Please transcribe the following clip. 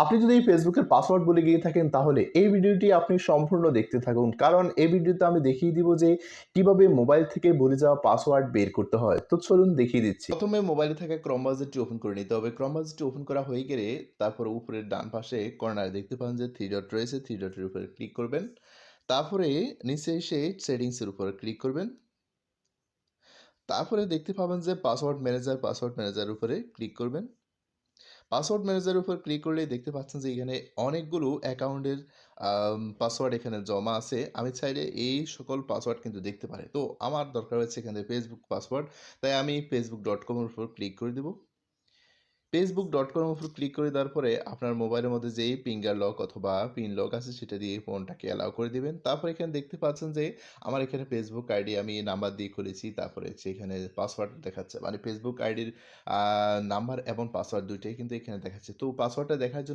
আপনি যদি এই ফেসবুকের পাসওয়ার্ড ভুলে গিয়ে থাকেন তাহলে এই ভিডিওটি আপনি সম্পূর্ণ দেখতে থাকুন, কারণ এই ভিডিওতে আমি দেখিয়ে দিব যে কিভাবে মোবাইল থেকে ভুলে যাওয়া পাসওয়ার্ড বের করতে হয়। তো চলুন দেখিয়ে দিচ্ছি। প্রথমে মোবাইলে থাকা ক্রোম ব্রাউজারটি ওপেন করে নিতে হবে। ক্রোম ব্রাউজারটি ওপেন করা হয়ে গেলে তারপর উপরের ডান পাশে কর্নারে দেখতে পান যে থ্রি ডট রয়েছে, থ্রি ডটের উপরে ক্লিক করবেন। তারপরে নিচে এসে সেটিংসের উপরে ক্লিক করবেন। তারপরে দেখতে পাবেন যে পাসওয়ার্ড ম্যানেজার উপরে ক্লিক করবেন। পাসওয়ার্ড ম্যানেজারের উপর ক্লিক করলেই দেখতে পাচ্ছেন যে এখানে অনেকগুলো অ্যাকাউন্টের পাসওয়ার্ড এখানে জমা আছে। আমি চাইলে এই সকল পাসওয়ার্ড কিন্তু দেখতে পারি। তো আমার দরকার হচ্ছে এখানে ফেসবুক পাসওয়ার্ড। তাই আমি facebook.com এর উপর ক্লিক করে দেব। facebook.com এর উপর ক্লিক করে দেওয়ার পরে আপনার মোবাইলের মধ্যে যেই ফিঙ্গার লক অথবা পিন লক আছে সেটা দিয়ে ফোনটাকে অ্যালাউ করে দিবেন। তারপর এখানে দেখতে পাচ্ছেন যে আমার এখানে ফেসবুক আইডি আমি নাম্বার দিয়ে খুলেছি। তারপরে হচ্ছে এখানে পাসওয়ার্ড দেখাচ্ছে। মানে ফেসবুক আইডির নাম্বার এবং পাসওয়ার্ড ২ টাই কিন্তু এখানে দেখাচ্ছে। তো পাসওয়ার্ডটা দেখার জন্য